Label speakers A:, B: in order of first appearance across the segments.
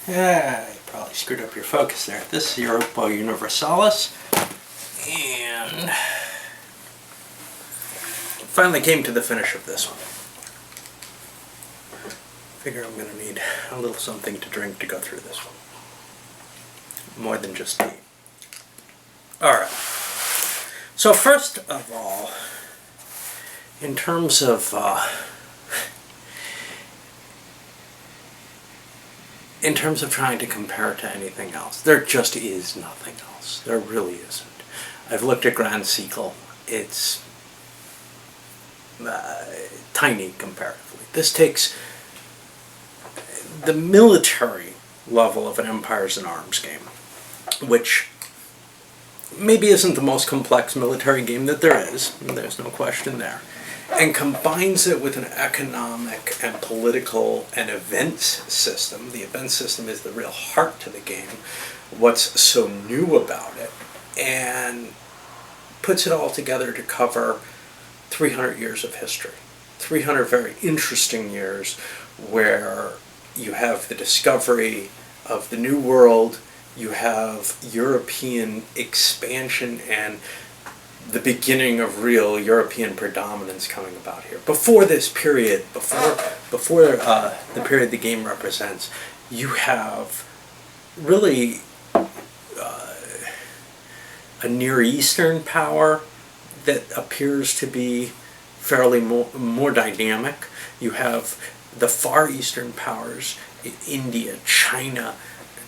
A: I probably screwed up your focus there. This is Europa Universalis, and finally came to the finish of this one. Figure I'm going to need a little something to drink to go through this one. More than just tea. Alright. So first of all, in terms of trying to compare it to anything else, there just is nothing else. There really isn't. I've looked at Grand Sequel. It's tiny comparatively. This takes the military level of an Empires and Arms game, which maybe isn't the most complex military game that there is, there's no question there, and combines it with an economic and political and events system. The event system is the real heart to the game, what's so new about it, and puts it all together to cover 300 years of history. 300 very interesting years where you have the discovery of the New World, you have European expansion and the beginning of real European predominance coming about here. Before this period, before the period the game represents, you have really a Near Eastern power that appears to be fairly more dynamic. You have the Far Eastern powers, India, China,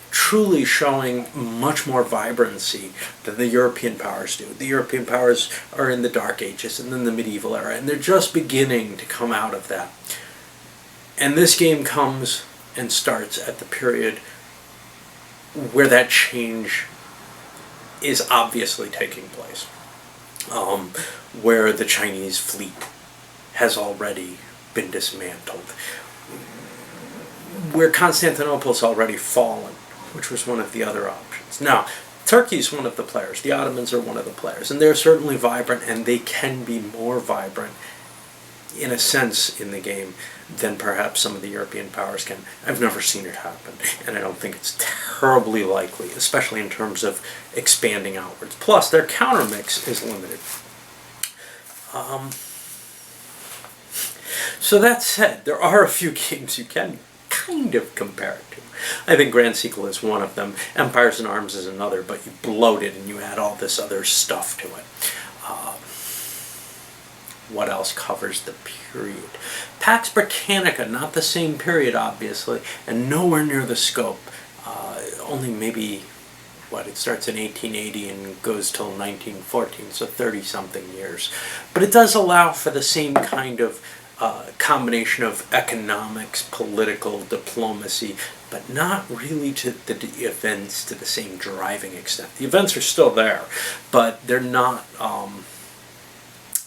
A: truly showing much more vibrancy than the European powers do. The European powers are in the Dark Ages and then the medieval era, and they're just beginning to come out of that. And this game comes and starts at the period where that change is obviously taking place, where the Chinese fleet has already been dismantled, where Constantinople's already fallen, which was one of the other options. Now, Turkey's one of the players, the Ottomans are one of the players, and they're certainly vibrant, and they can be more vibrant in a sense in the game than perhaps some of the European powers can. I've never seen it happen, and I don't think it's terribly likely, especially in terms of expanding outwards. Plus, their counter mix is limited. So that said, there are a few games you can kind of compare it to. I think Grand Sequel is one of them. Empires and Arms is another, but you bloat it and you add all this other stuff to it. What else covers the period? Pax Britannica, not the same period, obviously, and nowhere near the scope. Only maybe, it starts in 1880 and goes till 1914, so 30-something years. But it does allow for the same kind of combination of economics, political, diplomacy, but not really to the events to the same driving extent. The events are still there, but they're not,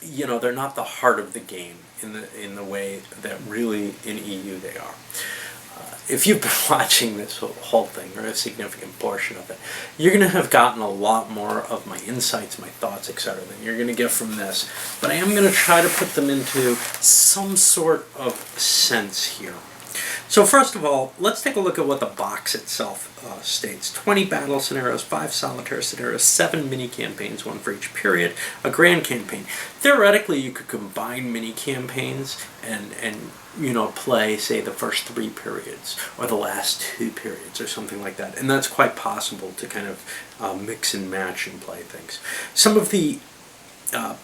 A: they're not the heart of the game in the way that really in EU they are. If you've been watching this whole thing, or a significant portion of it, you're going to have gotten a lot more of my insights, my thoughts, etc. than you're going to get from this. But I am going to try to put them into some sort of sense here. So first of all, let's take a look at what the box itself states. 20 battle scenarios, 5 solitaire scenarios, 7 mini-campaigns, 1 for each period, a grand campaign. Theoretically, you could combine mini-campaigns and play, say, the first 3 periods, or the last 2 periods, or something like that. And that's quite possible to kind of mix and match and play things. Some of the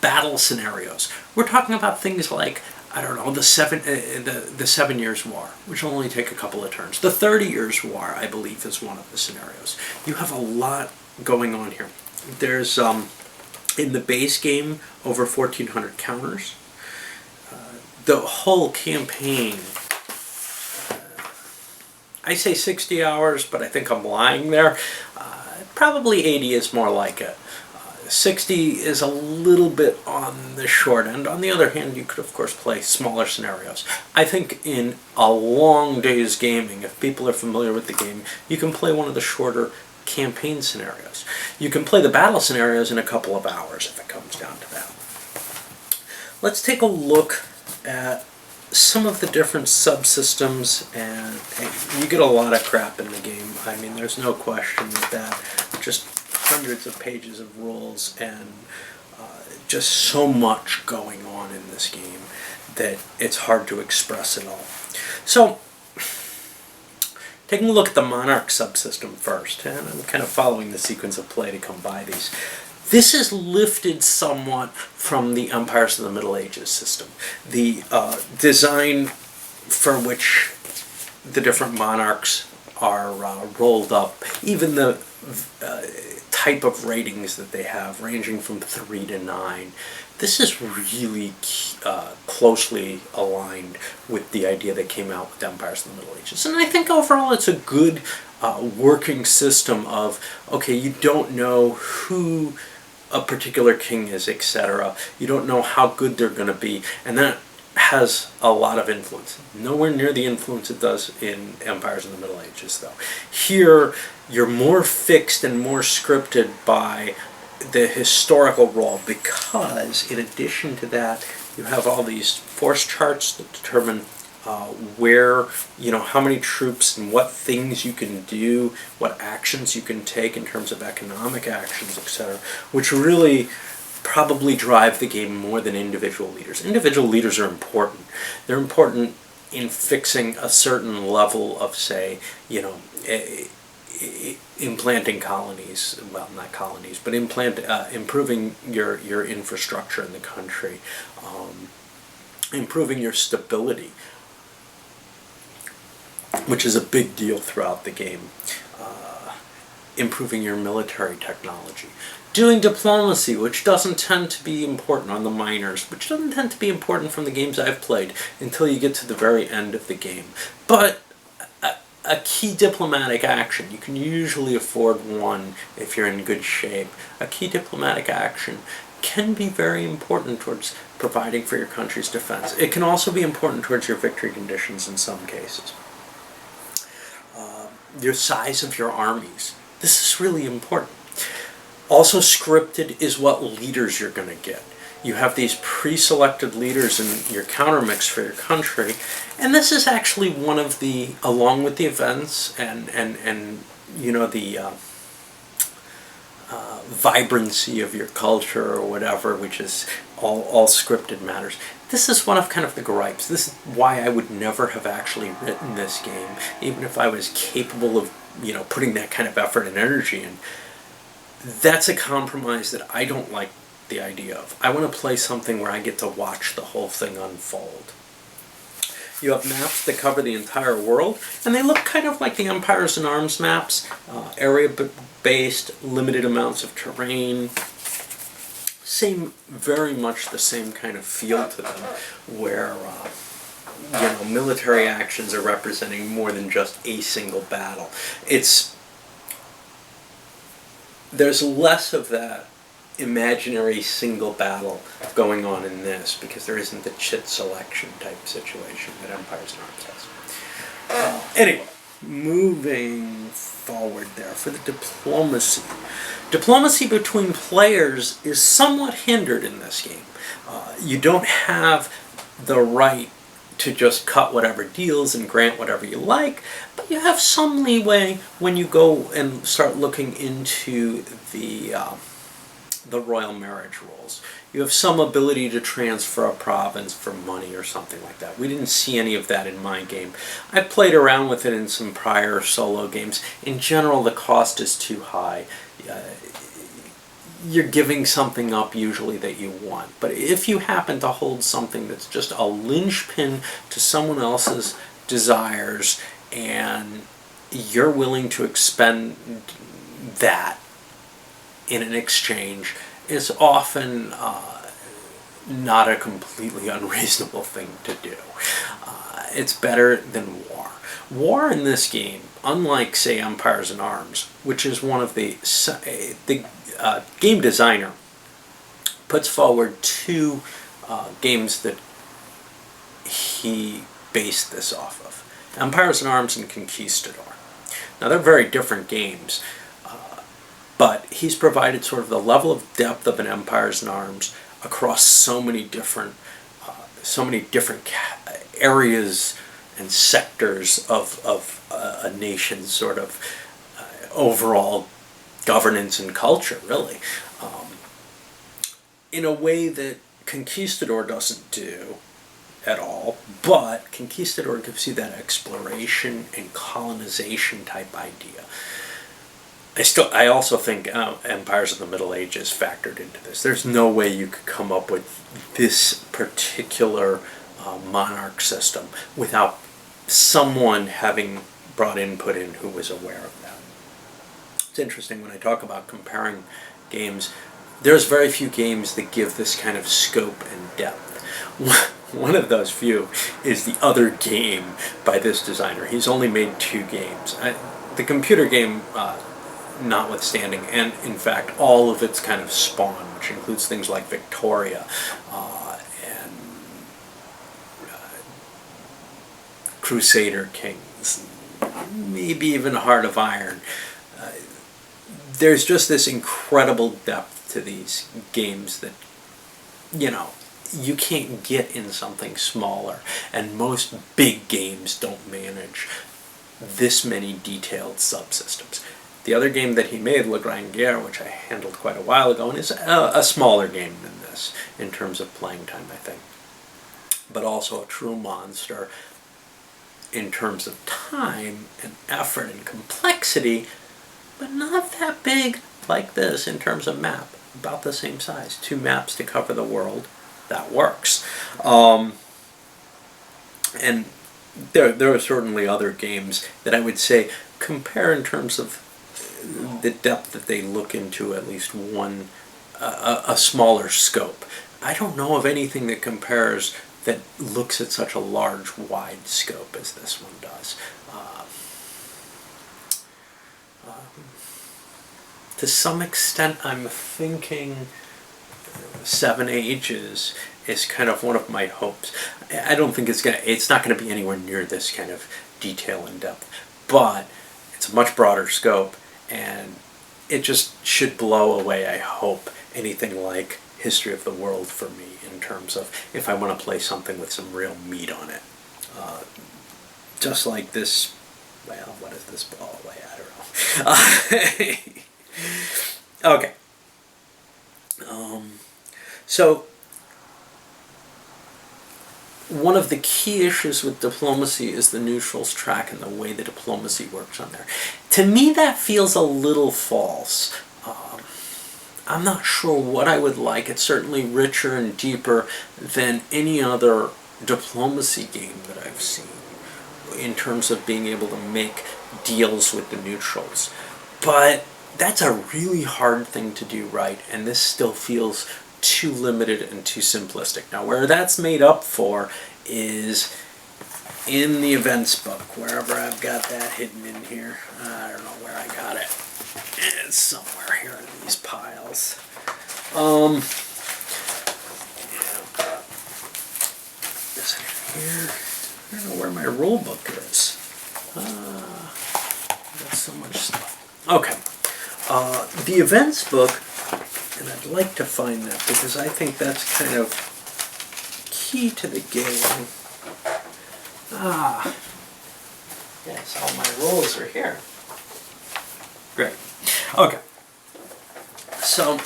A: battle scenarios, we're talking about things like, I don't know, the 7 Years' War, which will only take a couple of turns. The 30 Years' War, I believe, is one of the scenarios. You have a lot going on here. There's, in the base game, over 1,400 counters. The whole campaign, I say 60 hours, but I think I'm lying there. Probably 80 is more like it. 60 is a little bit on the short end. On the other hand, you could of course play smaller scenarios. I think in a long day's gaming, if people are familiar with the game, you can play one of the shorter campaign scenarios. You can play the battle scenarios in a couple of hours if it comes down to that. Let's take a look at some of the different subsystems, and you get a lot of crap in the game. I mean, there's no question with that. Just hundreds of pages of rules and just so much going on in this game that it's hard to express it all. So, taking a look at the Monarch subsystem first, and I'm kind of following the sequence of play to come by these. This is lifted somewhat from the Empires of the Middle Ages system. The design for which the different monarchs are rolled up, even the type of ratings that they have, ranging from 3 to 9. This is really closely aligned with the idea that came out with Empires of the Middle Ages. And I think overall it's a good working system of, okay, you don't know who a particular king is, etc. You don't know how good they're going to be, and that has a lot of influence. Nowhere near the influence it does in Empires of the Middle Ages, though. Here, you're more fixed and more scripted by the historical role, because in addition to that, you have all these force charts that determine where, how many troops and what things you can do, what actions you can take in terms of economic actions, etc., which really probably drive the game more than individual leaders. Individual leaders are important. They're important in fixing a certain level of, say, implanting colonies, well, not colonies, but improving your infrastructure in the country, improving your stability, which is a big deal throughout the game, improving your military technology, doing diplomacy, which doesn't tend to be important on the minors, which doesn't tend to be important from the games I've played until you get to the very end of the game. But a key diplomatic action, you can usually afford one if you're in good shape. A key diplomatic action can be very important towards providing for your country's defense. It can also be important towards your victory conditions in some cases. Your size of your armies. This is really important. Also scripted is what leaders you're going to get. You have these pre-selected leaders in your countermix for your country, and this is actually one of the, along with the events and the vibrancy of your culture or whatever, which is all scripted matters. This is one of kind of the gripes. This is why I would never have actually written this game, even if I was capable of, putting that kind of effort and energy in. That's a compromise that I don't like the idea of. I want to play something where I get to watch the whole thing unfold. You have maps that cover the entire world, and they look kind of like the Empires in Arms maps, area-based, limited amounts of terrain. Very much the same kind of feel to them, where military actions are representing more than just a single battle. There's less of that imaginary single battle going on in this, because there isn't the chit selection type situation that Empires in Arms has. Anyway, moving forward there for the diplomacy. Diplomacy between players is somewhat hindered in this game. You don't have the right to just cut whatever deals and grant whatever you like, but you have some leeway when you go and start looking into the royal marriage rules. You have some ability to transfer a province for money or something like that. We didn't see any of that in my game. I played around with it in some prior solo games. In general, the cost is too high. You're giving something up usually that you want. But if you happen to hold something that's just a linchpin to someone else's desires, and you're willing to expend that in an exchange, is often not a completely unreasonable thing to do. It's better than war. War in this game, unlike, say, Empires in Arms, which is one of the game designer puts forward two games that he based this off of: Empires in Arms and Conquistador. Now, they're very different games, but he's provided sort of the level of depth of an Empires in Arms across so many different so many different areas and sectors of a nation's sort of overall governance and culture, really, in a way that Conquistador doesn't do at all, but Conquistador gives you that exploration and colonization type idea. I also think Empires of the Middle Ages factored into this. There's no way you could come up with this particular monarch system without someone having brought input in who was aware of that. It's interesting when I talk about comparing games, there's very few games that give this kind of scope and depth. One of those few is The Other Game by this designer. He's only made 2 games. The computer game notwithstanding, and in fact all of its kind of spawn, which includes things like Victoria and Crusader Kings, maybe even Heart of Iron. There's just this incredible depth to these games that, you can't get in something smaller, and most big games don't manage this many detailed subsystems. The other game that he made, Le Grand Guerre, which I handled quite a while ago, and is a smaller game than this in terms of playing time, I think, but also a true monster in terms of time and effort and complexity, but not that big like this in terms of map. About the same size. 2 maps to cover the world. That works. And there are certainly other games that I would say compare in terms of the depth that they look into at least one, a smaller scope. I don't know of anything that compares that looks at such a large, wide scope as this one does. To some extent, I'm thinking 7 Ages is kind of one of my hopes. I don't think it's not going to be anywhere near this kind of detail and depth, but it's a much broader scope, and it just should blow away, I hope, anything like History of the World for me in terms of if I want to play something with some real meat on it. Just like this, well, what is this ball away? I don't know. Okay. So, one of the key issues with diplomacy is the neutrals track and the way the diplomacy works on there. To me, that feels a little false. I'm not sure what I would like. It's certainly richer and deeper than any other diplomacy game that I've seen in terms of being able to make deals with the neutrals. But that's a really hard thing to do right, and this still feels too limited and too simplistic. Now, where that's made up for is in the events book, wherever I've got that hidden in here. I don't know where I got it. It's somewhere here in these piles. Is it here? I don't know where my rule book is. Got so much stuff. Okay. The events book, and I'd like to find that because I think that's kind of key to the game. Yes, all my rules are here. Great. Okay. So,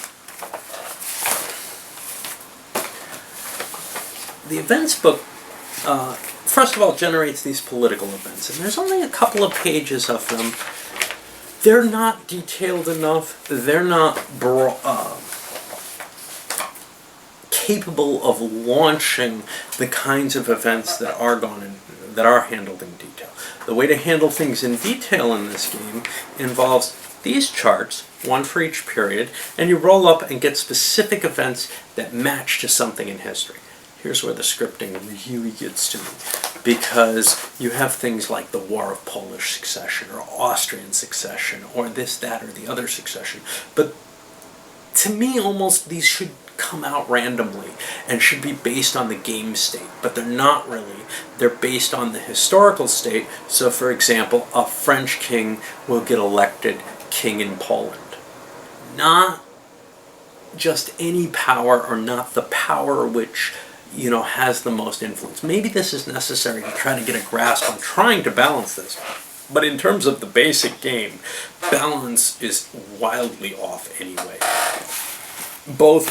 A: the events book, first of all, generates these political events, and there's only a couple of pages of them. They're not detailed enough. They're not capable of launching the kinds of events that are handled in detail. The way to handle things in detail in this game involves these charts, one for each period, and you roll up and get specific events that match to something in history. Here's where the scripting really gets to me, because you have things like the War of Polish Succession or Austrian Succession or this, that, or the other succession. But to me, almost these should come out randomly and should be based on the game state, but they're not really. They're based on the historical state. So, for example, a French king will get elected king in Poland. Not just any power, or not the power which has the most influence. Maybe this is necessary to try to get a grasp on trying to balance this. But in terms of the basic game, balance is wildly off anyway. Both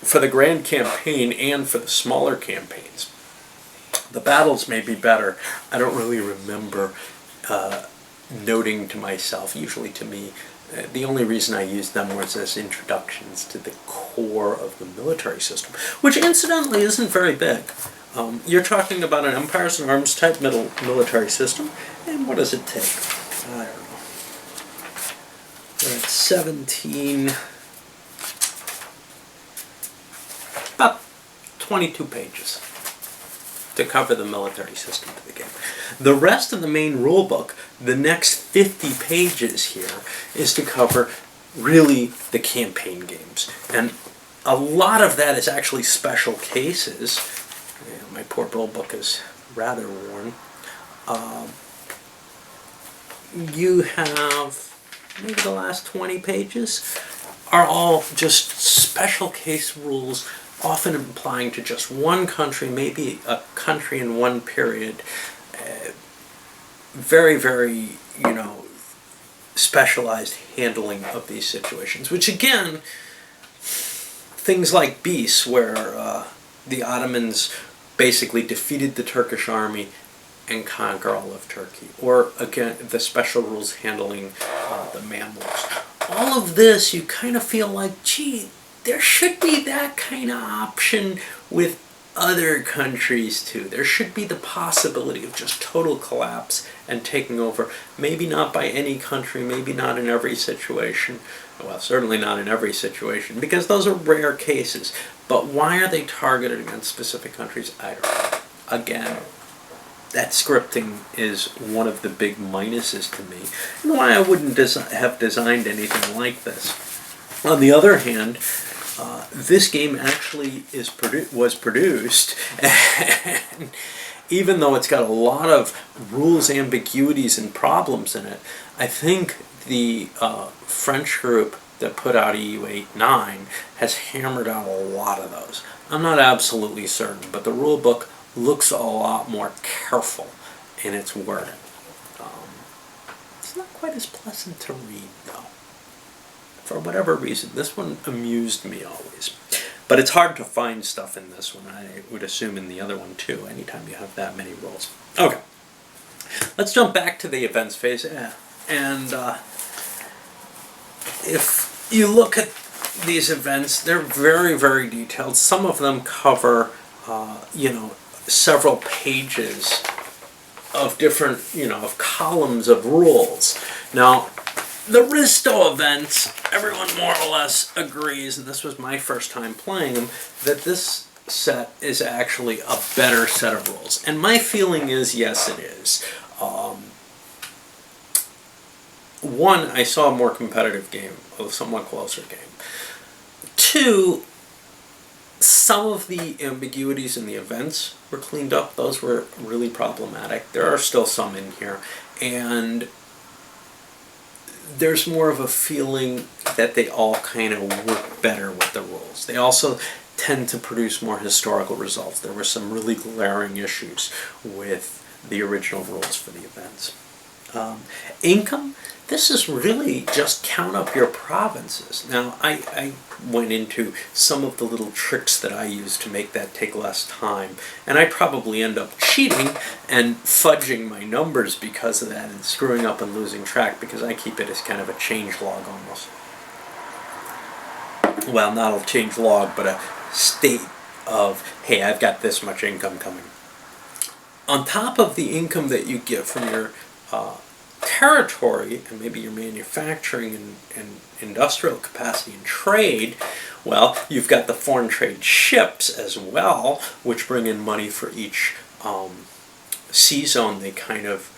A: for the grand campaign and for the smaller campaigns. The battles may be better. I don't really remember noting to myself, usually to me, the only reason I used them was as introductions to the core of the military system, which incidentally isn't very big. You're talking about an Empires and Arms type military system, and what does it take? I don't know. We're at 17, about 22 pages to cover the military system to the game. The rest of the main rule book, the next 50 pages here, is to cover really the campaign games. And a lot of that is actually special cases. My poor rule book is rather worn. You have maybe the last 20 pages are all just special case rules, often applying to just one country, maybe a country in one period. Very, very, specialized handling of these situations, which again, things like Beas, where the Ottomans basically defeated the Turkish army and conquer all of Turkey, or again, the special rules handling the Mamluks. All of this, you kind of feel like, gee, there should be that kind of option with other countries too. There should be the possibility of just total collapse and taking over. Maybe not by any country, maybe not in every situation. Well, certainly not in every situation, because those are rare cases. But why are they targeted against specific countries? I don't know. Again, that scripting is one of the big minuses to me, and why I wouldn't have designed anything like this. On the other hand, this game actually was produced, and even though it's got a lot of rules, ambiguities, and problems in it, I think the French group that put out EU89 has hammered out a lot of those. I'm not absolutely certain, but the rule book looks a lot more careful in its wording. It's not quite as pleasant to read, though. For whatever reason, this one amused me always. But it's hard to find stuff in this one. I would assume in the other one too, anytime you have that many rules. Okay, let's jump back to the events phase. And if you look at these events, they're very, very detailed. Some of them cover, several pages of different, of columns of rules. Now, the Risto events, everyone more or less agrees, and this was my first time playing them, that this set is actually a better set of rules. And my feeling is, yes, it is. One, I saw a more competitive game, a somewhat closer game. Two, some of the ambiguities in the events were cleaned up. Those were really problematic. There are still some in here. And there's more of a feeling that they all kind of work better with the rules. They also tend to produce more historical results. There were some really glaring issues with the original rules for the events. Income, this is really just count up your provinces. Now, I went into some of the little tricks that I use to make that take less time, and I probably end up cheating and fudging my numbers because of that and screwing up and losing track, because I keep it as kind of a change log almost. Well, not a change log, but a state of, hey, I've got this much income coming. On top of the income that you get from your territory, and maybe your manufacturing and industrial capacity and trade, well, you've got the foreign trade ships as well, which bring in money for each sea zone they kind of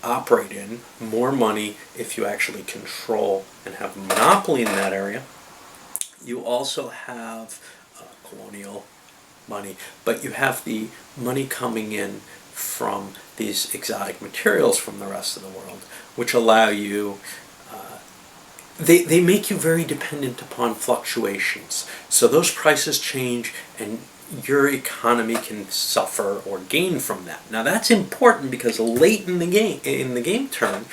A: operate in. More money if you actually control and have a monopoly in that area. You also have colonial money, but you have the money coming in from these exotic materials from the rest of the world, which allow you, they make you very dependent upon fluctuations. So those prices change, and your economy can suffer or gain from that. Now that's important because late in the game turn,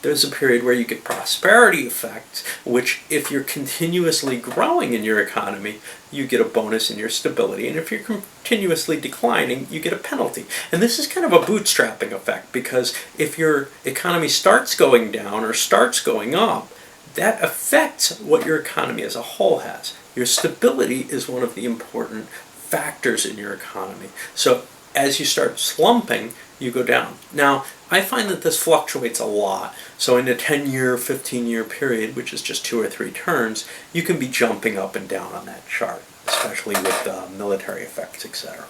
A: there's a period where you get prosperity effects, which if you're continuously growing in your economy, you get a bonus in your stability. And if you're continuously declining, you get a penalty. And this is kind of a bootstrapping effect, because if your economy starts going down or starts going up, that affects what your economy as a whole has. Your stability is one of the important factors in your economy. So as you start slumping, you go down. Now, I find that this fluctuates a lot. So in a 10-year, 15-year period, which is just 2 or 3 turns, you can be jumping up and down on that chart, especially with military effects, etc.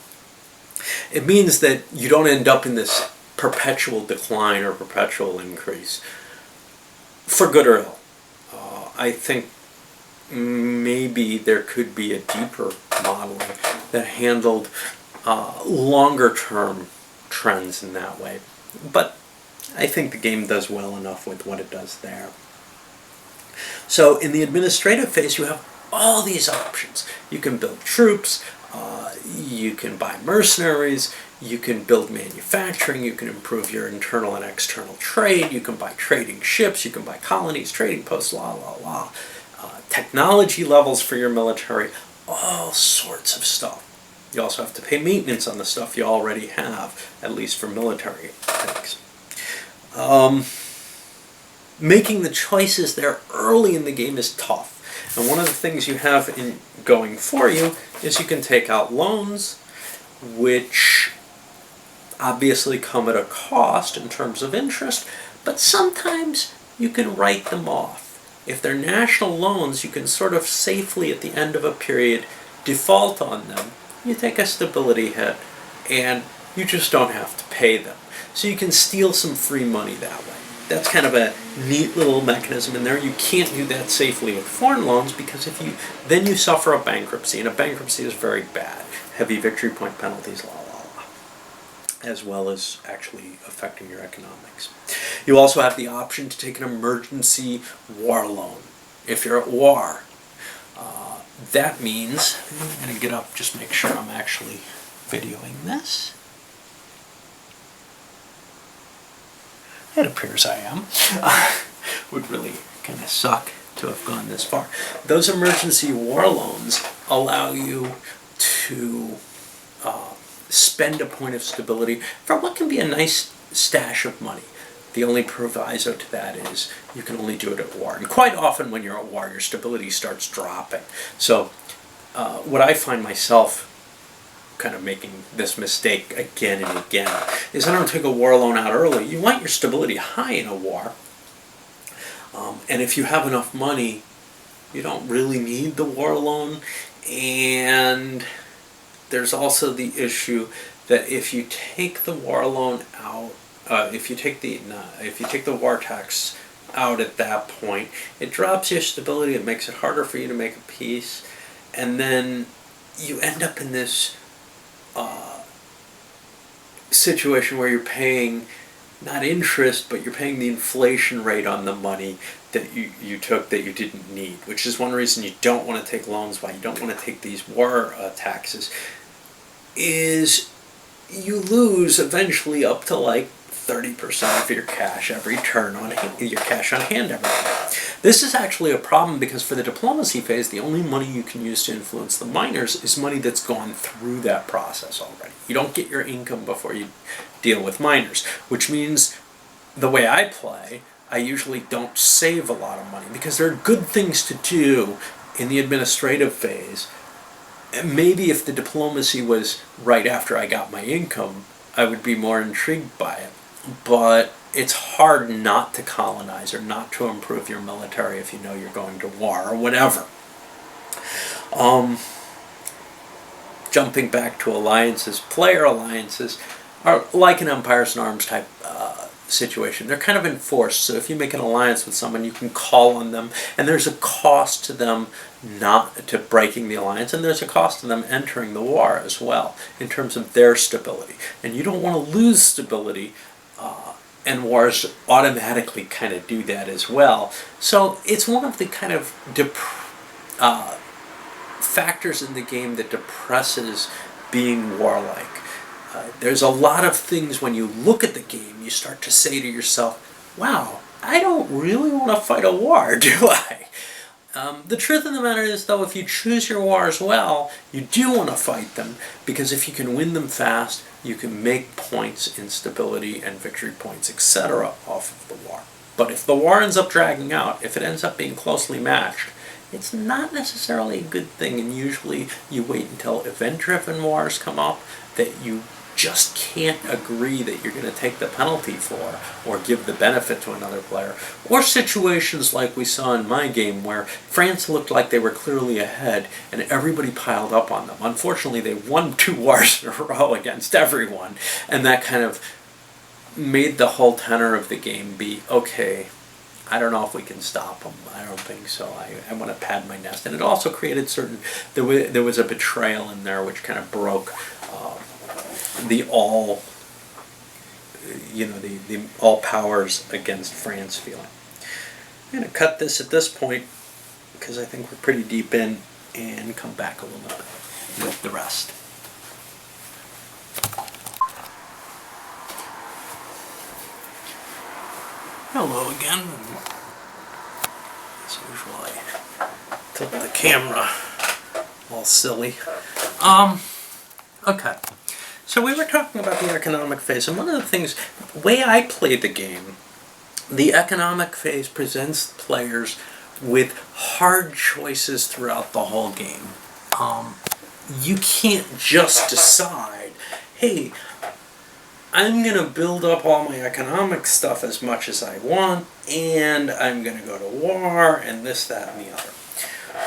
A: It means that you don't end up in this perpetual decline or perpetual increase, for good or ill. I think maybe there could be a deeper modeling that handled longer-term trends in that way. But I think the game does well enough with what it does there. So in the administrative phase, you have all these options. You can build troops, you can buy mercenaries, you can build manufacturing, you can improve your internal and external trade, you can buy trading ships, you can buy colonies, trading posts, technology levels for your military, all sorts of stuff. You also have to pay maintenance on the stuff you already have, at least for military things. Making the choices there early in the game is tough. And one of the things you have in going for you is you can take out loans, which obviously come at a cost in terms of interest, but sometimes you can write them off. If they're national loans, you can sort of safely at the end of a period default on them. You take a stability hit, and you just don't have to pay them. So you can steal some free money that way. That's kind of a neat little mechanism in there. You can't do that safely with foreign loans, because then you suffer a bankruptcy, and a bankruptcy is very bad. Heavy victory point penalties, as well as actually affecting your economics. You also have the option to take an emergency war loan if you're at war. That means, I'm going to get up, just make sure I'm actually videoing this. It appears I am. Would really kind of suck to have gone this far. Those emergency war loans allow you to spend a point of stability for what can be a nice stash of money. The only proviso to that is you can only do it at war. And quite often when you're at war, your stability starts dropping. So what I find myself kind of making this mistake again and again is I don't take a war loan out early. You want your stability high in a war. And if you have enough money, you don't really need the war loan. And there's also the issue that if you take the war loan out, if you take the war tax out at that point, it drops your stability. It makes it harder for you to make a peace, and then you end up in this situation where you're paying not interest, but you're paying the inflation rate on the money that you took that you didn't need, which is one reason you don't want to take loans, why you don't want to take these war taxes, is you lose eventually up to like 30% of your cash every turn on your cash on hand every turn. This is actually a problem because for the diplomacy phase, the only money you can use to influence the miners is money that's gone through that process already. You don't get your income before you deal with miners, which means the way I play, I usually don't save a lot of money because there are good things to do in the administrative phase. And maybe if the diplomacy was right after I got my income, I would be more intrigued by it. But it's hard not to colonize or not to improve your military if you know you're going to war or whatever. Jumping back to alliances, player alliances are like an Empires and Arms type situation. They're kind of enforced, so if you make an alliance with someone, you can call on them, and there's a cost to them not to breaking the alliance, and there's a cost to them entering the war as well in terms of their stability. And you don't want to lose stability, and wars automatically kind of do that as well. So it's one of the kind of factors in the game that depresses being warlike. There's a lot of things when you look at the game, you start to say to yourself, wow, I don't really want to fight a war, do I? The truth of the matter is, though, if you choose your wars well, you do want to fight them, because if you can win them fast, you can make points in stability and victory points, etc. off of the war. But if the war ends up dragging out, if it ends up being closely matched, it's not necessarily a good thing, and usually you wait until event-driven wars come up that you just can't agree that you're going to take the penalty for or give the benefit to another player. Or situations like we saw in my game where France looked like they were clearly ahead and everybody piled up on them. Unfortunately, they won 2 wars in a row against everyone, and that kind of made the whole tenor of the game be, okay, I don't know if we can stop them. I don't think so. I want to pad my nest. And it also created there was a betrayal in there which kind of broke the all powers against France feeling. I'm going to cut this at this point because I think we're pretty deep in, and come back a little bit with the rest. Hello again. As usual, I tilt the camera all silly. Okay. So we were talking about the economic phase, and one of the things, the way I play the game, the economic phase presents players with hard choices throughout the whole game. You can't just decide, hey, I'm going to build up all my economic stuff as much as I want, and I'm going to go to war, and this, that, and the other.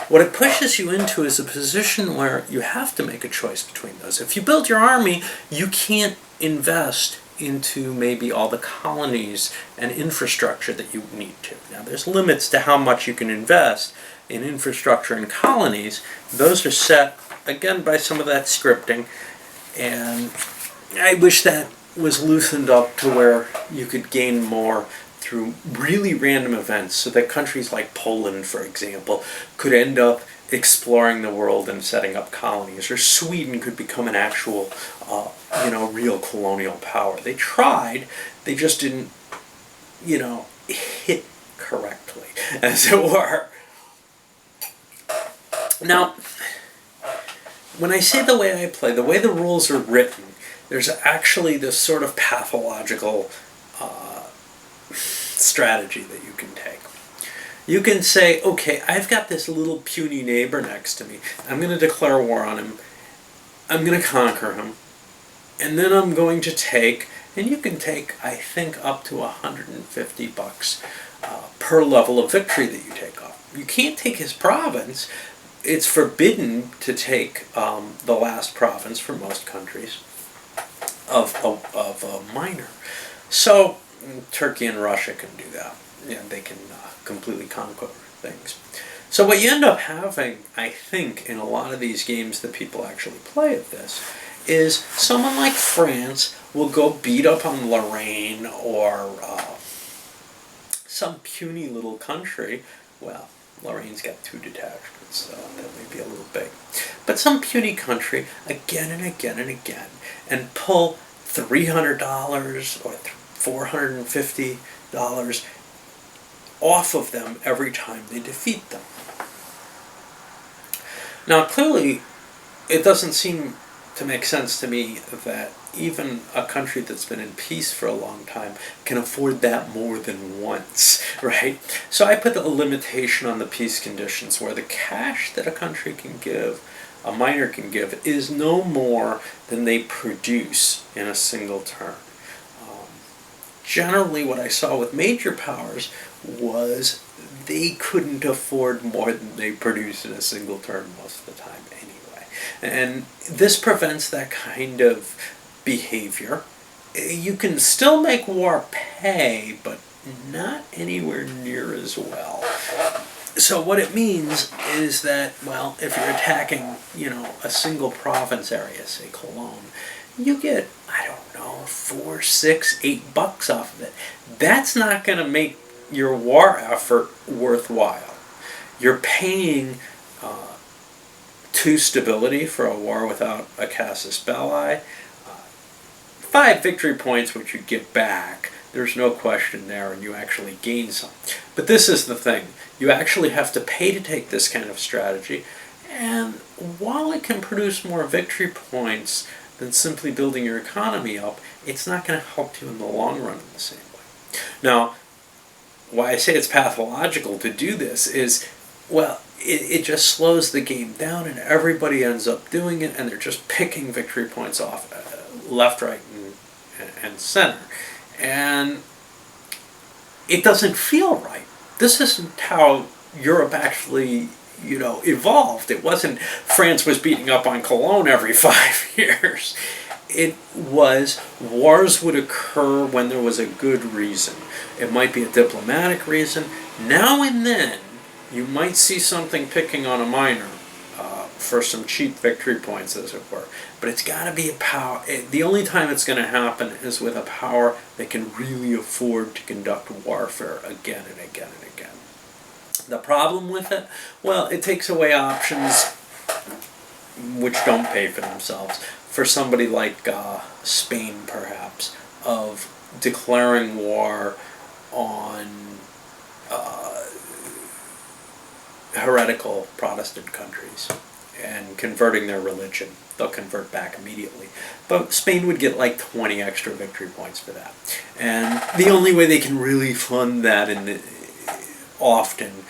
A: What it pushes you into is a position where you have to make a choice between those. If you build your army, you can't invest into maybe all the colonies and infrastructure that you need to. Now, there's limits to how much you can invest in infrastructure and colonies. Those are set, again, by some of that scripting, and I wish that was loosened up to where you could gain more through really random events, so that countries like Poland, for example, could end up exploring the world and setting up colonies, or Sweden could become an actual, real colonial power. They tried, they just didn't, hit correctly, as it were. Now, when I say the way I play, the way the rules are written, there's actually this sort of pathological strategy that you can take. You can say, okay, I've got this little puny neighbor next to me. I'm going to declare war on him. I'm going to conquer him. And then I'm going to take, and you can take, I think, up to $150 per level of victory that you take off. You can't take his province. It's forbidden to take the last province for most countries of a minor. So Turkey and Russia can do that. They can completely conquer things. So what you end up having, I think, in a lot of these games that people actually play at this, is someone like France will go beat up on Lorraine or some puny little country. Well, Lorraine's got 2 detachments, so that may be a little big. But some puny country, again and again and again, and pull $300 or $450 off of them every time they defeat them. Now, clearly, it doesn't seem to make sense to me that even a country that's been in peace for a long time can afford that more than once, right? So I put a limitation on the peace conditions where the cash that a country can give, a miner can give, is no more than they produce in a single turn. Generally, what I saw with major powers was they couldn't afford more than they produce in a single turn most of the time anyway. And this prevents that kind of behavior. You can still make war pay, but not anywhere near as well. So what it means is that, well, if you're attacking, a single province area, say Cologne, you get, I don't know, $4, $6, $8 off of it. That's not going to make your war effort worthwhile. You're paying 2 stability for a war without a casus belli, 5 victory points which you get back. There's no question there, and you actually gain some. But this is the thing. You actually have to pay to take this kind of strategy, and while it can produce more victory points than simply building your economy up, it's not going to help you in the long run in the same way. Now, why I say it's pathological to do this is, well, it just slows the game down, and everybody ends up doing it, and they're just picking victory points off left, right, and center. And it doesn't feel right. This isn't how Europe actually, evolved. It wasn't France was beating up on Cologne every 5 years. It was wars would occur when there was a good reason. It might be a diplomatic reason. Now and then, you might see something picking on a minor for some cheap victory points, as it were. But it's got to be a power. The only time it's going to happen is with a power that can really afford to conduct warfare again and again and again. The problem with it, well, it takes away options which don't pay for themselves. For somebody like Spain, perhaps, of declaring war on heretical Protestant countries and converting their religion. They'll convert back immediately. But Spain would get like 20 extra victory points for that. And the only way they can really fund that often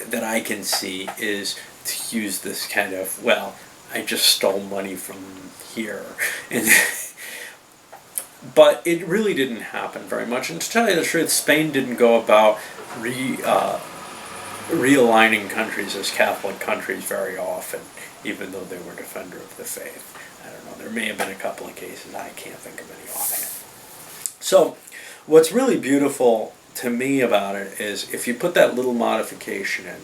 A: that I can see is to use this kind of, well, I just stole money from here. But it really didn't happen very much. And to tell you the truth, Spain didn't go about realigning countries as Catholic countries very often, even though they were defender of the faith. I don't know, there may have been a couple of cases, I can't think of any offhand. So, what's really beautiful to me about it is if you put that little modification in,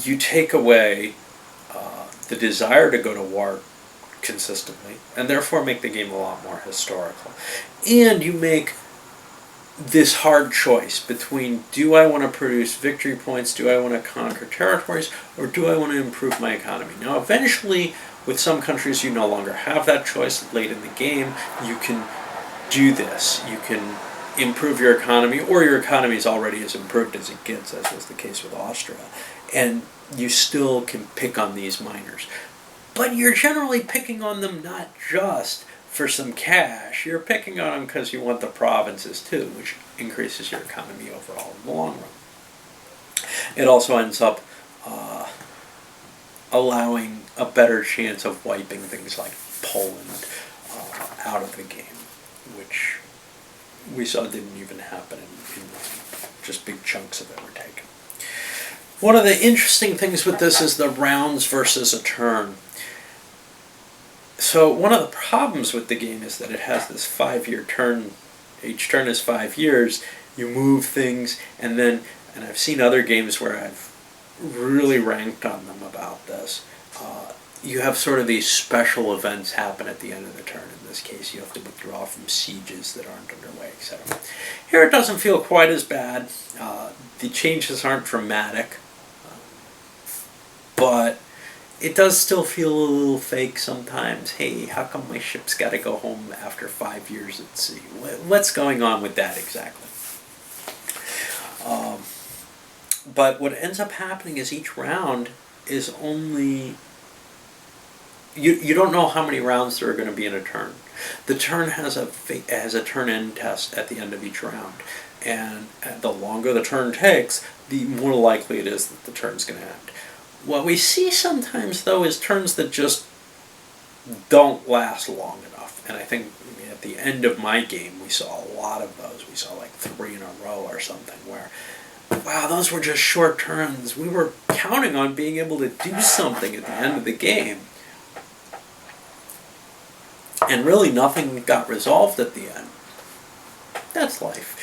A: you take away the desire to go to war consistently, and therefore make the game a lot more historical. And you make this hard choice between, do I want to produce victory points, do I want to conquer territories, or do I want to improve my economy? Now, eventually, with some countries, you no longer have that choice. Late in the game, you can do this. You can improve your economy, or your economy is already as improved as it gets, as was the case with Austria, and you still can pick on these minors. But you're generally picking on them not just for some cash. You're picking on them because you want the provinces too, which increases your economy overall in the long run. It also ends up allowing a better chance of wiping things like Poland out of the game, which we saw didn't even happen in just big chunks of it were taken. One of the interesting things with this is the rounds versus a turn. So one of the problems with the game is that it has this 5-year turn. Each turn is 5 years. You move things, and I've seen other games where I've really ranked on them about this. You have sort of these special events happen at the end of the turn. In this case, you have to withdraw from sieges that aren't underway, etc. Here it doesn't feel quite as bad. The changes aren't dramatic, but it does still feel a little fake sometimes. Hey, how come my ship's got to go home after 5 years at sea? What's going on with that exactly? But what ends up happening is each round is only... You don't know how many rounds there are going to be in a turn. The turn has a turn-end test at the end of each round. And the longer the turn takes, the more likely it is that the turn's going to end. What we see sometimes, though, is turns that just don't last long enough. And I think at the end of my game, we saw a lot of those. We saw like 3 in a row or something where, wow, those were just short turns. We were counting on being able to do something at the end of the game. And really nothing got resolved at the end. That's life.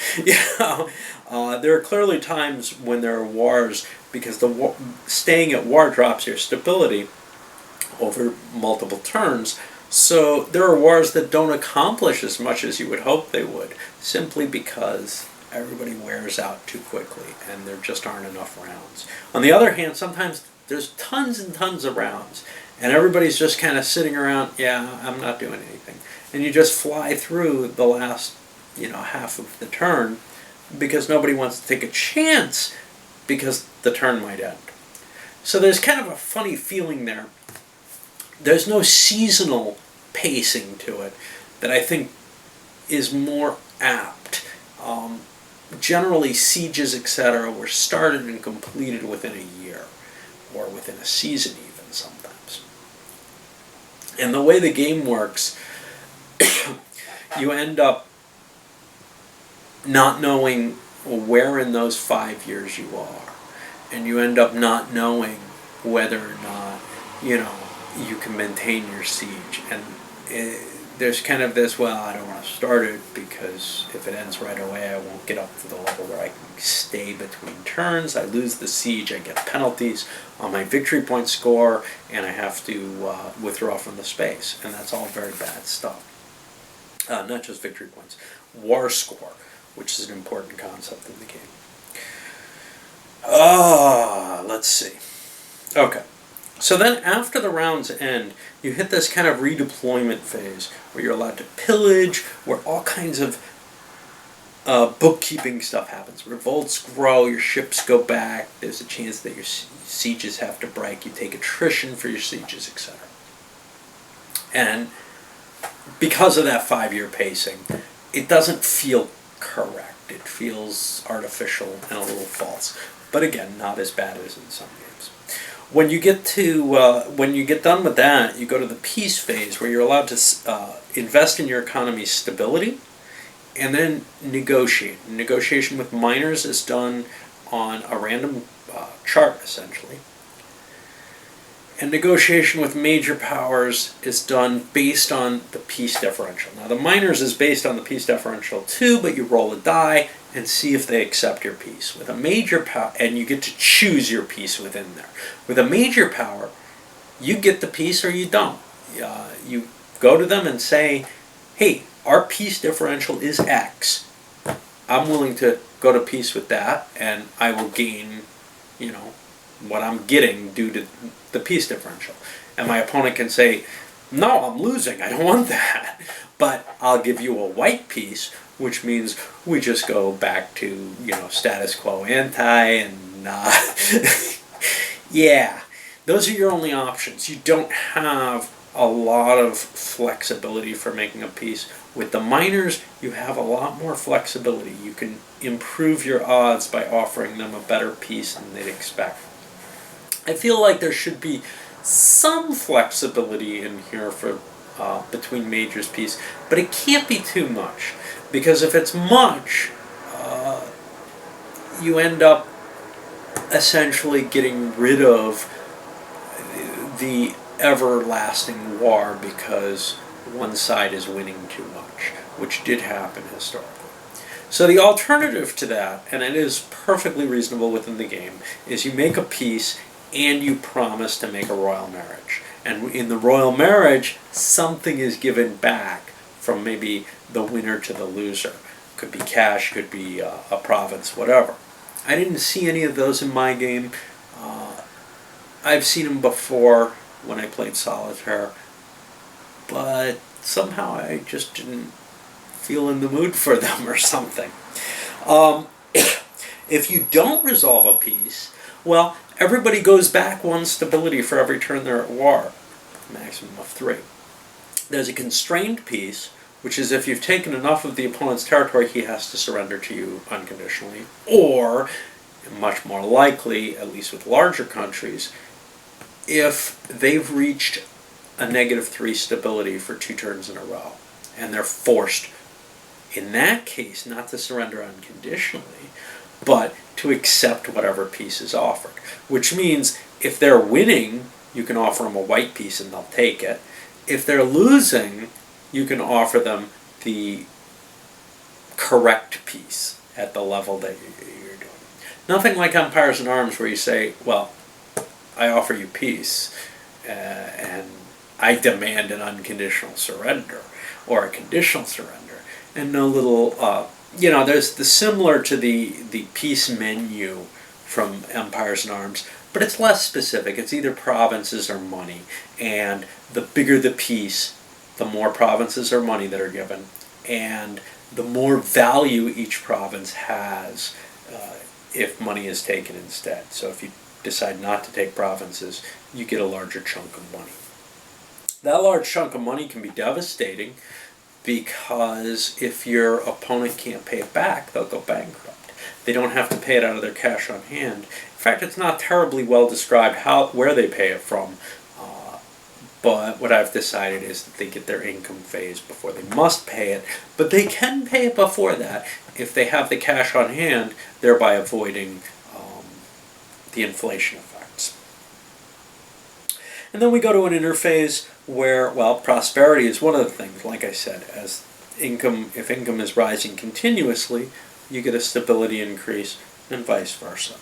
A: There are clearly times when there are wars because staying at war drops your stability over multiple turns. So there are wars that don't accomplish as much as you would hope they would, simply because everybody wears out too quickly and there just aren't enough rounds. On the other hand, sometimes there's tons and tons of rounds, And everybody's just kind of sitting around, yeah, I'm not doing anything. And you just fly through the last, half of the turn because nobody wants to take a chance because the turn might end. So there's kind of a funny feeling there. There's no seasonal pacing to it that I think is more apt. Generally, sieges, etc., were started and completed within a year, or within a season even sometimes. And the way the game works, you end up not knowing where in those 5 years you are. And you end up not knowing whether or not, you can maintain your siege. And there's kind of this, well, I don't want to start it because if it ends right away, I won't get up to the level where I can stay between turns. I lose the siege, I get penalties on my victory point score, and I have to withdraw from the space. And that's all very bad stuff. Not just victory points. War score, which is an important concept in the game. Let's see. Okay. So then after the rounds end, you hit this kind of redeployment phase where you're allowed to pillage, where all kinds of bookkeeping stuff happens. Revolts grow, your ships go back, there's a chance that your sieges have to break, you take attrition for your sieges, etc. And because of that 5-year pacing, it doesn't feel correct. It feels artificial and a little false. But again, not as bad as in some games. When you get done with that, you go to the peace phase where you're allowed to invest in your economy's stability and then negotiate. Negotiation with miners is done on a random chart, essentially. And negotiation with major powers is done based on the peace differential. Now, the miners is based on the peace differential too, but you roll a die and see if they accept your peace. With a major power, and you get to choose your peace within there. With a major power, you get the peace or you don't. You go to them and say, hey, our peace differential is X. I'm willing to go to peace with that, and I will gain, what I'm getting due to the peace differential. And my opponent can say, no, I'm losing, I don't want that. But I'll give you a white peace, which means we just go back to, status quo ante and yeah, those are your only options. You don't have a lot of flexibility for making a peace. With the miners, you have a lot more flexibility. You can improve your odds by offering them a better peace than they'd expect. I feel like there should be some flexibility in here for between majors peace, but it can't be too much, because if it's much, you end up essentially getting rid of the everlasting war because one side is winning too much, which did happen historically. So the alternative to that, and it is perfectly reasonable within the game, is you make a peace and you promise to make a royal marriage. And in the royal marriage, something is given back from maybe the winner to the loser. Could be cash, could be a province, whatever. I didn't see any of those in my game. I've seen them before when I played solitaire, but somehow I just didn't feel in the mood for them or something. If you don't resolve a peace, well, everybody goes back one stability for every turn they're at war, maximum of 3. There's a constrained peace, which is if you've taken enough of the opponent's territory, he has to surrender to you unconditionally. Or, much more likely, at least with larger countries, if they've reached a -3 stability for 2 turns in a row, and they're forced, in that case, not to surrender unconditionally, but to accept whatever peace is offered. Which means if they're winning, you can offer them a white peace and they'll take it. If they're losing, you can offer them the correct peace at the level that you're doing. Nothing like Empires in Arms where you say, well, I offer you peace and I demand an unconditional surrender or a conditional surrender. And no little, there's the similar to the peace menu from Empires in Arms, but it's less specific. It's either provinces or money, and the bigger the piece, the more provinces or money that are given, and the more value each province has if money is taken instead. So if you decide not to take provinces, you get a larger chunk of money. That large chunk of money can be devastating because if your opponent can't pay it back, they'll go bankrupt. They don't have to pay it out of their cash on hand. In fact, it's not terribly well described where they pay it from. But what I've decided is that they get their income phase before they must pay it. But they can pay it before that if they have the cash on hand, thereby avoiding the inflation effects. And then we go to an interphase where, well, prosperity is one of the things. Like I said, as if income is rising continuously, you get a stability increase, and vice versa.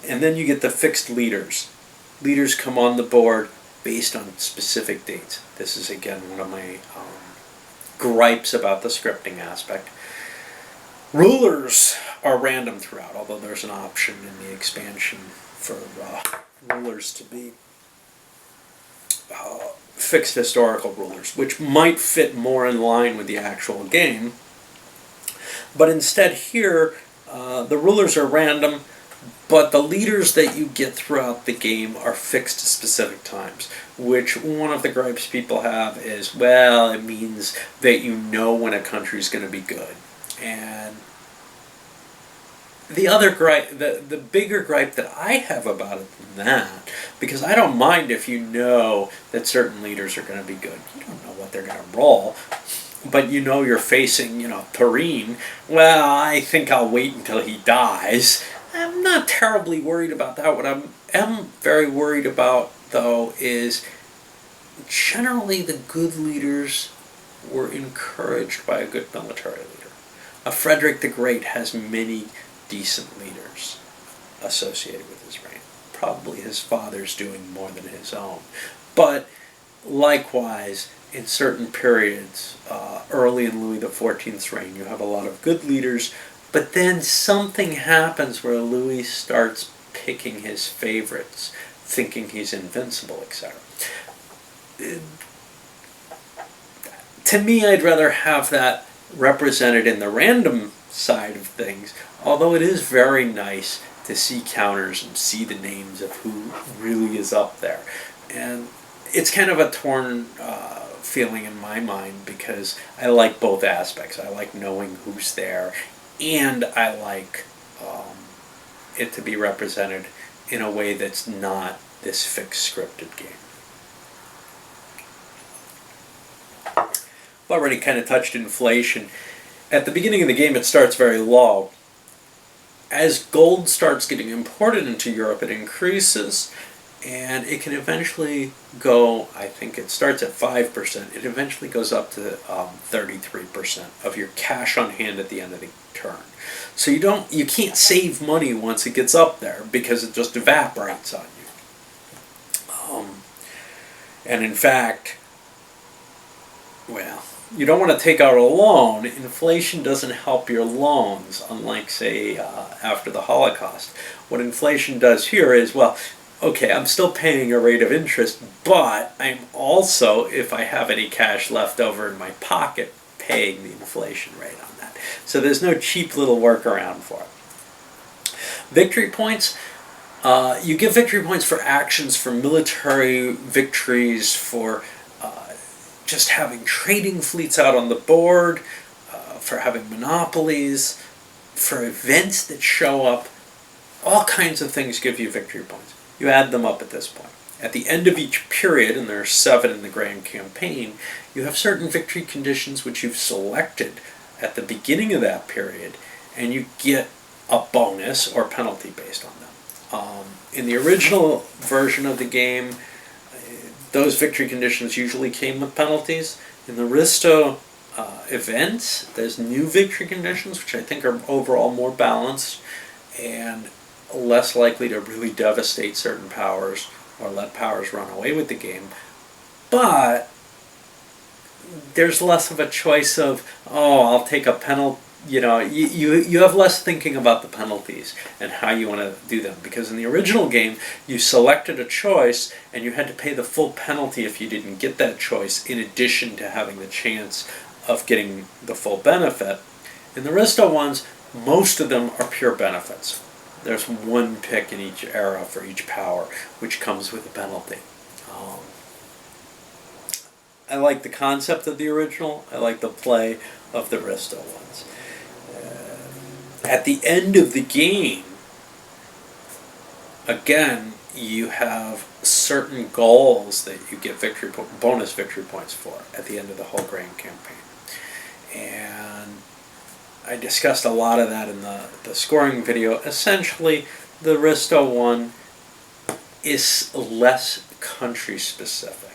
A: And then you get the fixed leaders. Leaders come on the board based on specific dates. This is, again, one of my gripes about the scripting aspect. Rulers are random throughout, although there's an option in the expansion for rulers to be fixed historical rulers, which might fit more in line with the actual game. But instead here, the rulers are random, but the leaders that you get throughout the game are fixed to specific times, which one of the gripes people have is, well, it means that you know when a country's going to be good. And the other gripe, the bigger gripe that I have about it than that, because I don't mind if you know that certain leaders are going to be good. You don't know what they're going to roll, but you know you're facing, Perrine. Well, I think I'll wait until he dies. I'm not terribly worried about that. What I am very worried about, though, is generally the good leaders were encouraged by a good military leader. Frederick the Great has many decent leaders associated with his reign. Probably his father's doing more than his own. But likewise, in certain periods, early in Louis XIV's reign, you have a lot of good leaders. But then something happens where Louis starts picking his favorites, thinking he's invincible, etc. To me, I'd rather have that represented in the random side of things, although it is very nice to see counters and see the names of who really is up there. And it's kind of a torn feeling in my mind because I like both aspects. I like knowing who's there, and I like it to be represented in a way that's not this fixed scripted game. I've already kind of touched inflation. At the beginning of the game, it starts very low. As gold starts getting imported into Europe, it increases, and it can eventually go, I think it starts at 5%, it eventually goes up to 33% of your cash on hand at the end of the turn. So you can't save money once it gets up there because it just evaporates on you. And in fact, well, you don't want to take out a loan. Inflation doesn't help your loans, unlike, say, after the Holocaust. What inflation does here is, well, okay, I'm still paying a rate of interest, but I'm also, if I have any cash left over in my pocket, paying the inflation rate on that. So there's no cheap little workaround for it. Victory points. You get victory points for actions, for military victories, for just having trading fleets out on the board, for having monopolies, for events that show up. All kinds of things give you victory points. You add them up at this point. At the end of each period, and there are 7 in the Grand Campaign, you have certain victory conditions which you've selected at the beginning of that period, and you get a bonus or penalty based on them. In the original version of the game, those victory conditions usually came with penalties. In the Risto events, there's new victory conditions, which I think are overall more balanced and less likely to really devastate certain powers or let powers run away with the game. But there's less of a choice of, oh, I'll take a you have less thinking about the penalties and how you want to do them, because in the original game you selected a choice and you had to pay the full penalty if you didn't get that choice, in addition to having the chance of getting the full benefit. In the Risto ones, most of them are pure benefits. There's one pick in each era for each power, which comes with a penalty. I like the concept of the original. I like the play of the Risto ones. At the end of the game, again, you have certain goals that you get bonus victory points for at the end of the whole grand campaign. And I discussed a lot of that in the scoring video. Essentially, the Risto one is less country specific.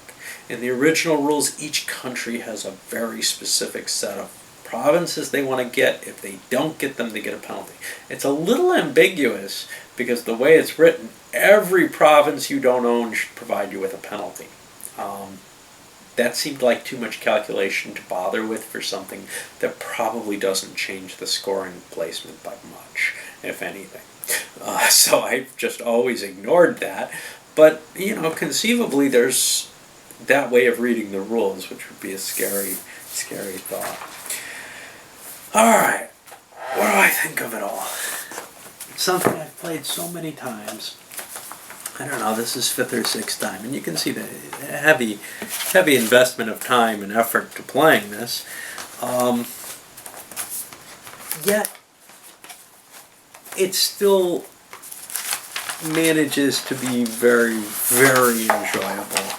A: In the original rules, each country has a very specific set of provinces they want to get. If they don't get them, they get a penalty. It's a little ambiguous because the way it's written, every province you don't own should provide you with a penalty. That seemed like too much calculation to bother with for something that probably doesn't change the scoring placement by much, if anything. So I've just always ignored that. But, conceivably there's that way of reading the rules, which would be a scary, scary thought. Alright, what do I think of it all? It's something I've played so many times. I don't know, this is 5th or 6th time, and you can see the heavy investment of time and effort to playing this. Yet, it still manages to be very, very enjoyable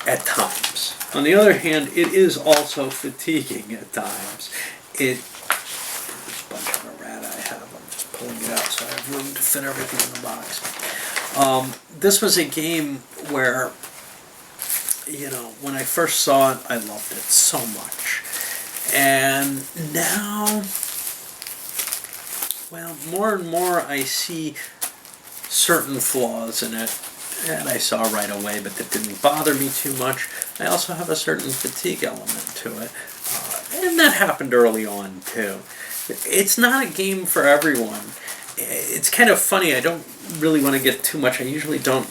A: at times. On the other hand, it is also fatiguing at times. There's a bunch of errata I have. I'm just pulling it out so I have room to fit everything in the box. This was a game where, when I first saw it, I loved it so much. And now, well, more and more I see certain flaws in it that I saw right away, but that didn't bother me too much. I also have a certain fatigue element to it, and that happened early on too. It's not a game for everyone. It's kind of funny, I don't really want to get too much, I usually don't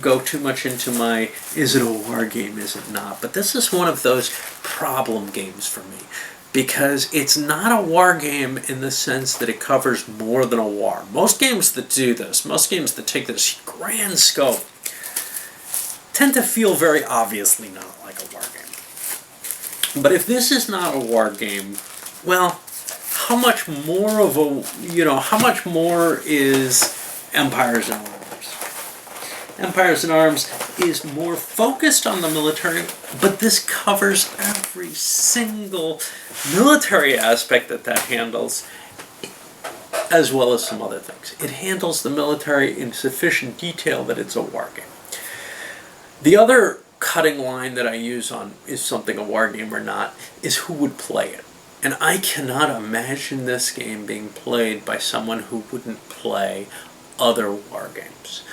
A: go too much into my, is it a war game, is it not? But this is one of those problem games for me, because it's not a war game in the sense that it covers more than a war. Most games that do this, most games that take this grand scope, tend to feel very obviously not like a war game. But if this is not a war game, well, how much more of how much more is Empires in Arms? Empires in Arms is more focused on the military, but this covers every single military aspect that handles, as well as some other things. It handles the military in sufficient detail that it's a war game. The other cutting line that I use on is something a war game or not is who would play it. And I cannot imagine this game being played by someone who wouldn't play other war games.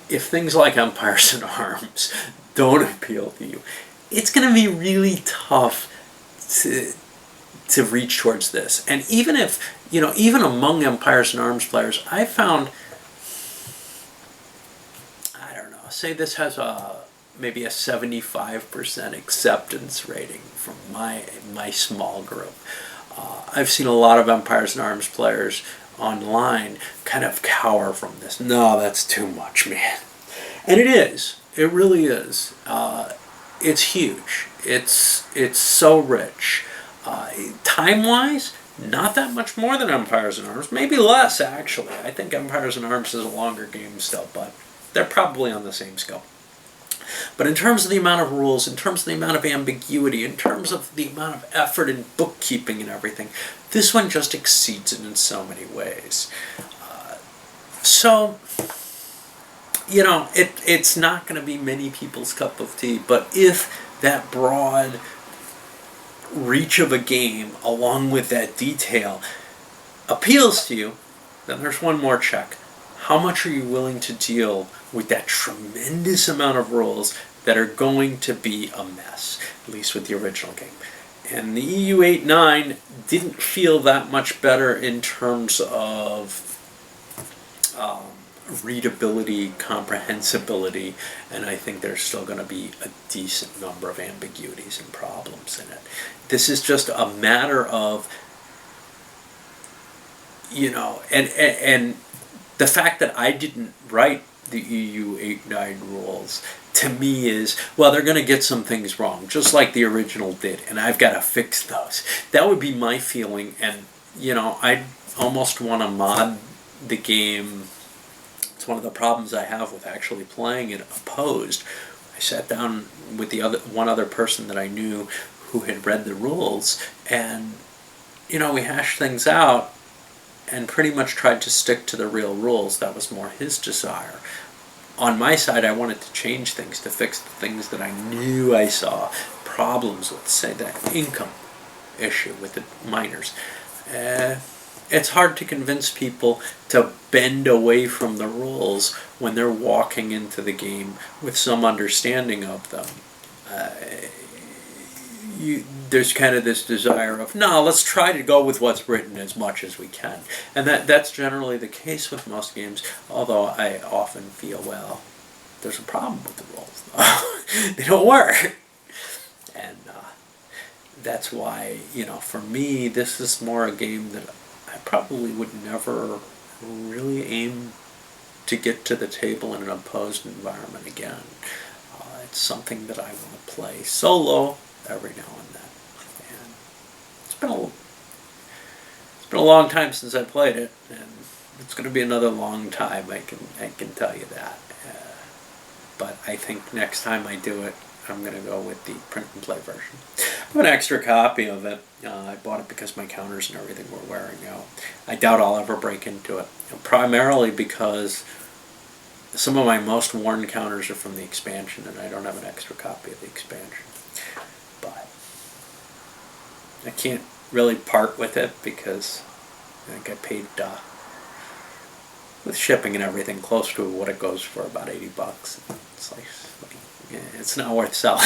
A: If things like Empires in Arms don't appeal to you, it's going to be really tough to reach towards this. And even if, even among Empires in Arms players, I found, I don't know, say this has maybe a 75% acceptance rating from my small group. I've seen a lot of Empires in Arms players online kind of cower from this. No, that's too much, man. And it is. It really is. It's huge. It's so rich. Time-wise, not that much more than Empires in Arms. Maybe less, actually. I think Empires in Arms is a longer game still, but they're probably on the same scale. But in terms of the amount of rules, in terms of the amount of ambiguity, in terms of the amount of effort in bookkeeping and everything, this one just exceeds it in so many ways. It's not going to be many people's cup of tea, but if that broad reach of a game, along with that detail, appeals to you, then there's one more check. How much are you willing to deal with that tremendous amount of rules that are going to be a mess, at least with the original game? And the EU 8.9 didn't feel that much better in terms of readability, comprehensibility, and I think there's still going to be a decent number of ambiguities and problems in it. This is just a matter of, and the fact that I didn't write the EU 8.9 rules, to me is, well, they're going to get some things wrong, just like the original did, and I've got to fix those. That would be my feeling, and, I'd almost want to mod the game. It's one of the problems I have with actually playing it opposed. I sat down with one other person that I knew who had read the rules, and, we hashed things out, and pretty much tried to stick to the real rules. That was more his desire. On my side, I wanted to change things, to fix the things that I knew I saw problems with, say that income issue with the minors. It's hard to convince people to bend away from the rules when they're walking into the game with some understanding of them. There's kind of this desire of, no, let's try to go with what's written as much as we can. And that's generally the case with most games, although I often feel, well, there's a problem with the rules. They don't work. And that's why, for me, this is more a game that I probably would never really aim to get to the table in an opposed environment again. It's something that I want to play solo every now and then. And it's been a long time since I played it, and it's going to be another long time. I can tell you that. But I think next time I do it, I'm going to go with the print and play version. I have an extra copy of it. I bought it because my counters and everything were wearing out. I doubt I'll ever break into it, primarily because some of my most worn counters are from the expansion, and I don't have an extra copy of the expansion. But I can't really part with it because I think I paid, with shipping and everything, close to what it goes for, about $80. It's like yeah, it's not worth selling.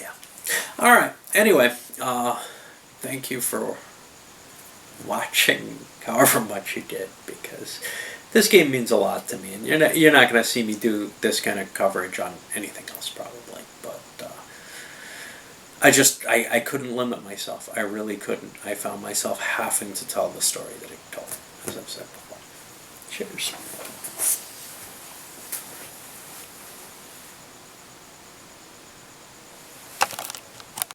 A: Yeah. All right. Anyway, thank you for watching however much you did, because this game means a lot to me, and you're not going to see me do this kind of coverage on anything else probably. But I couldn't limit myself. I really couldn't. I found myself having to tell the story that it told, as I've said before. Cheers.